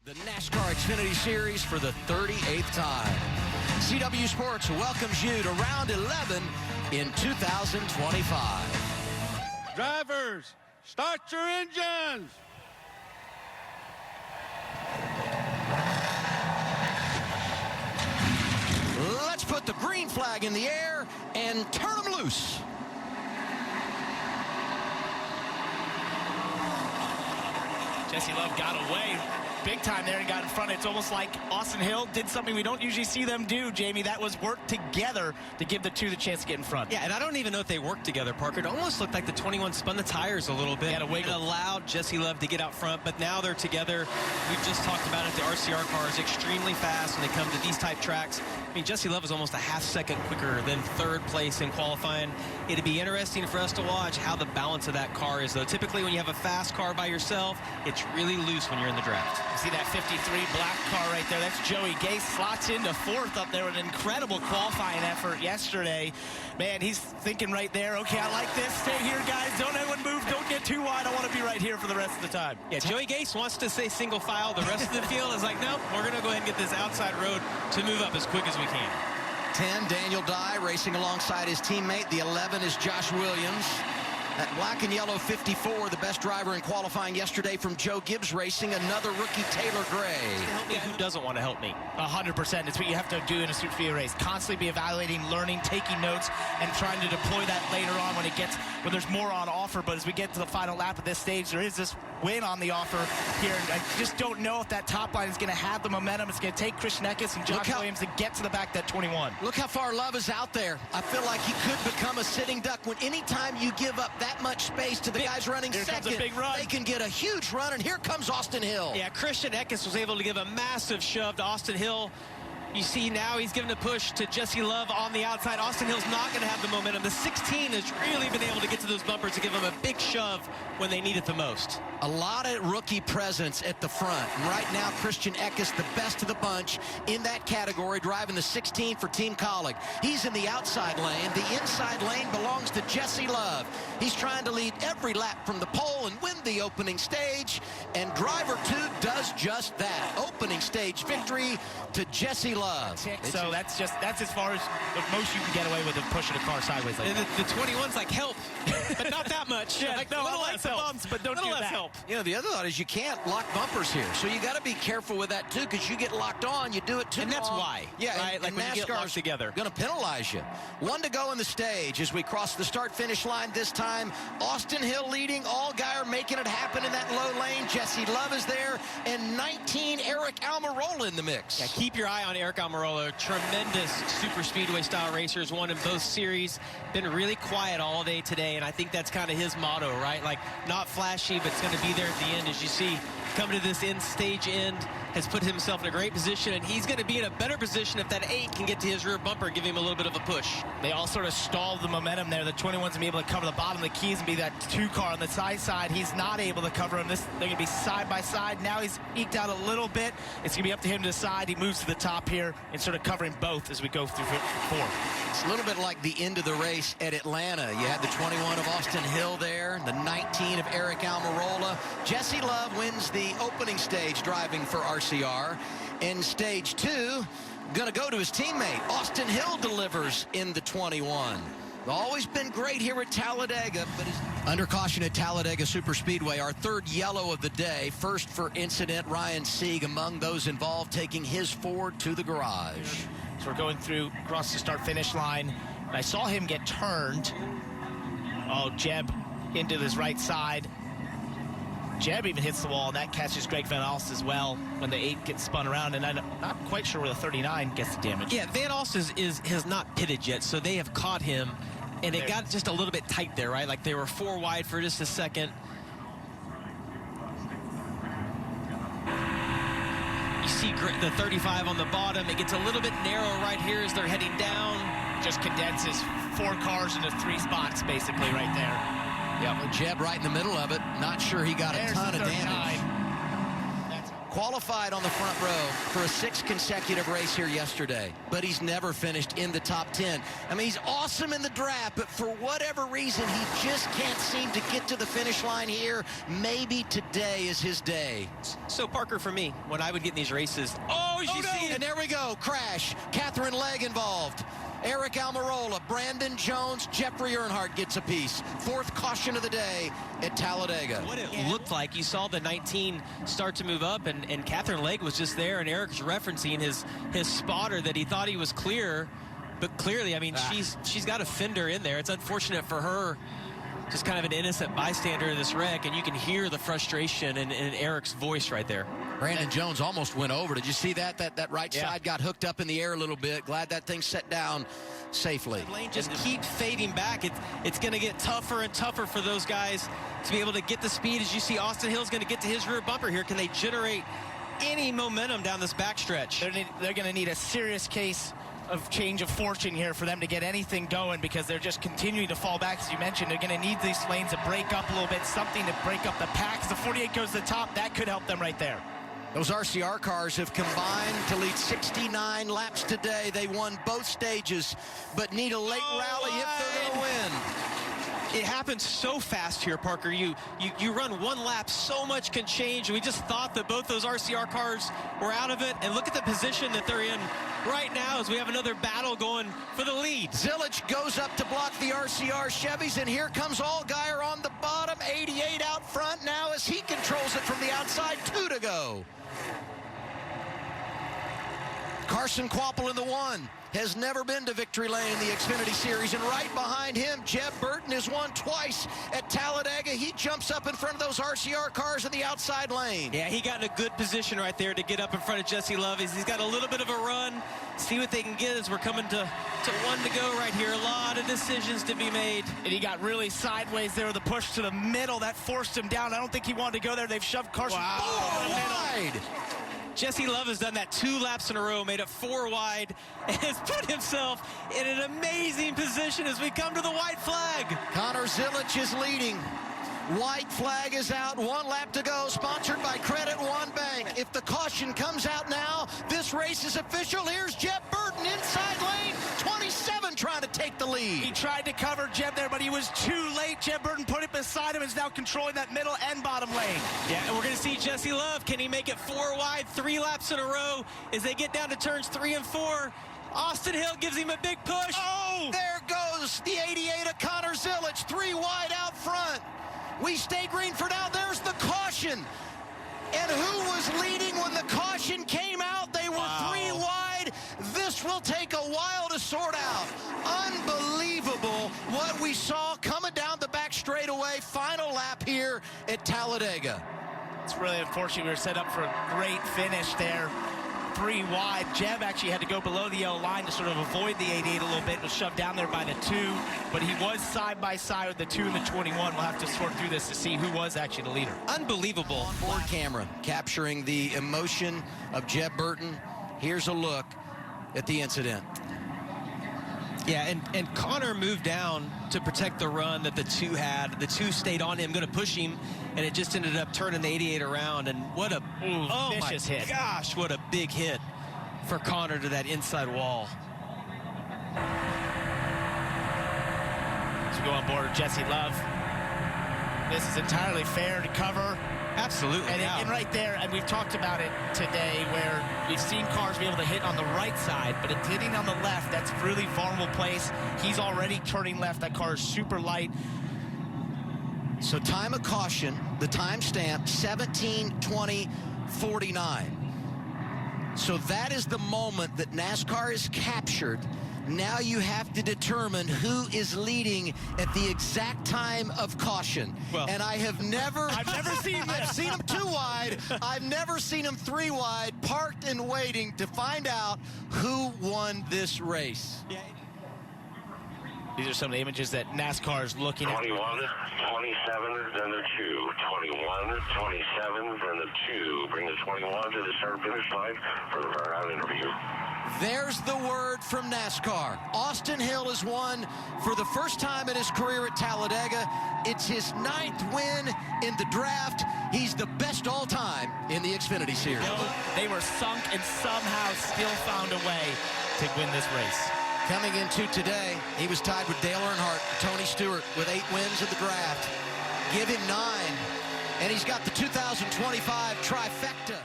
The NASCAR Xfinity Series for the 38th time. CW Sports welcomes you to round 11 in 2025. Drivers, start your engines. Let's put the green flag in the air and turn them loose. Jesse Love got away big time there and got in front. It's almost like Austin Hill did something we don't usually see them do, Jamie. That was work together to give the two the chance to get in front. Yeah, and I don't even know if they worked together, Parker. It almost looked like the 21 spun the tires a little bit. Had a wiggle. It allowed Jesse Love to get out front, but now they're together. We've just talked about it. The RCR car is extremely fast when they come to these type tracks. I mean, Jesse Love is almost a half second quicker than third place in qualifying. It'd be interesting for us to watch how the balance of that car is, though. Typically, when you have a fast car by yourself, it's really loose when you're in the draft. You see that 53 black car right there? That's Joey Gase. Slots into fourth up there with an incredible qualifying effort yesterday. Man, he's thinking right there, okay, I like this. Stay here, guys. Don't anyone move. Don't get too wide. I want to be right here for the rest of the time. Yeah, Joey Gase wants to stay single file. The rest of the field is like, nope, we're going to go ahead and get this outside road to move up as quick as we can. 10, Daniel Dye racing alongside his teammate. The 11 is Josh Williams. That black and yellow 54, the best driver in qualifying yesterday from Joe Gibbs Racing. Another rookie, Taylor Gray. Help me. Who doesn't want to help me? 100%. It's what you have to do in a Super Speedway race. Constantly be evaluating, learning, taking notes, and trying to deploy that later on when there's more on offer. But as we get to the final lap at this stage, there is this win on the offer here. And I just don't know if that top line is going to have the momentum. It's going to take Christian Eckes and Josh Williams to get to the back of that 21. Look how far Love is out there. I feel like he could become a sitting duck. When anytime you give up that much space to the guys running second, they can get a huge run, and here comes Austin Hill. Yeah, Christian Eckes was able to give a massive shove to Austin Hill. You see now he's giving a push to Jesse Love on the outside. Austin Hill's not going to have the momentum. The 16 has really been able to get to those bumpers to give him a big shove when they need it the most. A lot of rookie presence at the front. And right now, Christian Eckes, the best of the bunch in that category, driving the 16 for Team Colleague. He's in the outside lane. The inside lane belongs to Jesse Love. He's trying to lead every lap from the pole and win the opening stage. And driver 2 does just that. Opening stage victory to Jesse Love. So that's as far as the most you can get away with of pushing a car sideways like that. The 21's like, help, but not that much. Yeah, like, no, little I like less the help. bumps, but don't do that. Help. You know, the other thought is you can't lock bumpers here. So you got to be careful with that, too, because you get locked on, you do it too long. And that's why. Yeah, right? Like when you get locked together. Going to penalize you. 1 to go in the stage as we cross the start-finish line this time. Austin Hill leading, Allgaier making it happen in that low lane. Jesse Love is there, and 19, Eric Almirola in the mix. Yeah, keep your eye on Eric Almirola. Tremendous super speedway style racers, won in both series. Been really quiet all day today, and I think that's kind of his motto, right? Like, not flashy, but it's going to be there at the end. As you see, coming to this stage end, has put himself in a great position, and he's going to be in a better position if that 8 can get to his rear bumper, give him a little bit of a push. They all sort of stalled the momentum there. The 21's going to be able to cover the bottom of the keys and be that 2 car on the side. He's not able to cover him. They're going to be side by side. Now he's eked out a little bit. It's going to be up to him to decide. He moves to the top here and sort of covering both as we go through 4. It's a little bit like the end of the race at Atlanta. You had the 21 of Austin Hill there, the 19 of Eric Almirola. Jesse Love wins the opening stage driving for RCR. In stage 2, going to go to his teammate. Austin Hill delivers in the 21. Always been great here at Talladega, but under caution at Talladega Superspeedway, our 3rd yellow of the day. First for incident, Ryan Sieg among those involved, taking his Ford to the garage. So we're going through across the start-finish line. And I saw him get turned. Oh, Jeb into his right side. Jeb even hits the wall, and that catches Greg Van Alst as well when the 8 gets spun around, and I'm not quite sure where the 39 gets the damage. Yeah, Van Alst has not pitted yet, so they have caught him, and it got just a little bit tight there, right? Like they were 4 wide for just a second. You see the 35 on the bottom. It gets a little bit narrow right here as they're heading down. Just condenses 4 cars into 3 spots, basically, right there. Yeah, Jeb right in the middle of it. Not sure he got a ton of damage. Qualified on the front row for a 6th consecutive race here yesterday, but he's never finished in the top 10. I mean, he's awesome in the draft, but for whatever reason, he just can't seem to get to the finish line here. Maybe today is his day. So, Parker, for me, when I would get in these races, And there we go, crash. Catherine Legg involved. Eric Almirola, Brandon Jones, Jeffrey Earnhardt gets a piece. 4th caution of the day at Talladega. What it looked like, you saw the 19 start to move up, and Catherine Legg was just there, and Eric's referencing his spotter that he thought he was clear, but clearly, I mean, she's got a fender in there. It's unfortunate for her, just kind of an innocent bystander in this wreck, and you can hear the frustration in Eric's voice right there. Brandon Jones almost went over. Did you see that? That right side got hooked up in the air a little bit. Glad that thing set down safely. The lane just keeps fading back. It's going to get tougher and tougher for those guys to be able to get the speed. As you see, Austin Hill's going to get to his rear bumper here. Can they generate any momentum down this backstretch? They're going to need a serious case of change of fortune here for them to get anything going, because they're just continuing to fall back. As you mentioned, they're going to need these lanes to break up a little bit, something to break up the pack. As the 48 goes to the top, that could help them right there. Those RCR cars have combined to lead 69 laps today. They won both stages, but need a late rally if they're going to win. It happens so fast here, Parker. You run one lap, so much can change. We just thought that both those RCR cars were out of it, and look at the position that they're in right now as we have another battle going for the lead. Zilich goes up to block the RCR Chevys, and here comes Allgaier on the bottom. 88 out front now as he controls it from the outside. 2 to go. Carson Kvapil in the 1. Has never been to victory lane in the Xfinity Series, and right behind him, Jeb Burton has won twice at Talladega. He jumps up in front of those RCR cars in the outside lane. Yeah, he got in a good position right there to get up in front of Jesse Love. He's got a little bit of a run. See what they can get as we're coming to 1 to go right here. A lot of decisions to be made. And he got really sideways there with a push to the middle. That forced him down. I don't think he wanted to go there. They've shoved Carson wide. Jesse Love has done that 2 laps in a row, made it 4 wide, and has put himself in an amazing position as we come to the white flag. Connor Zilich is leading. White flag is out. 1 lap to go, sponsored by Credit One Bank. If the caution comes out now, this race is official. Here's Jeb Burton inside lane 27 trying to take the lead. He tried to cover Jeb there, but he was too late. Jeb Burton put it beside him and is now controlling that middle and bottom lane. Yeah, and we're going to see Jesse Love. Can he make it 4 wide, 3 laps in a row as they get down to turns 3 and 4? Austin Hill gives him a big push. Oh, there goes the 88 of Connor Zilich, 3 wide out front. We stay green for now. There's the caution. And who was leading when the caution came out? They were 3 wide. This will take a while to sort out. Unbelievable what we saw coming down the back straightaway. Final lap here at Talladega. It's really unfortunate. We were set up for a great finish there. 3 wide. Jeb actually had to go below the yellow line to sort of avoid the 88 a little bit. Was shoved down there by the 2, but he was side by side with the 2 and the 21. We'll have to sort through this to see who was actually the leader. Unbelievable. On-board camera capturing the emotion of Jeb Burton. Here's a look at the incident. Yeah, and Connor moved down to protect the run that the 2 had. The 2 stayed on him, going to push him, and it just ended up turning the 88 around. And what a vicious hit. Gosh, what a big hit for Connor to that inside wall. So we go on board with Jesse Love. This is entirely fair to cover. Absolutely. And right there, and we've talked about it today, where we've seen cars be able to hit on the right side, but it's hitting on the left. That's a really vulnerable place. He's already turning left. That car is super light. So time of caution, the timestamp 17:20:49. So that is the moment that NASCAR is captured. Now you have to determine who is leading at the exact time of caution. Well, and I've never seen this. I've seen them 2 wide. I've never seen them 3 wide, parked and waiting to find out who won this race. Yeah. These are some of the images that NASCAR is looking at. 21, 27, then the 2. 21, 27, then the 2. Bring the 21 to the start finish line for the round interview. There's the word from NASCAR. Austin Hill has won for the first time in his career at Talladega. It's his 9th win in the draft. He's the best all time in the Xfinity Series. They were sunk and somehow still found a way to win this race. Coming into today, he was tied with Dale Earnhardt, Tony Stewart with 8 wins in the draft. Give him 9, and he's got the 2025 trifecta.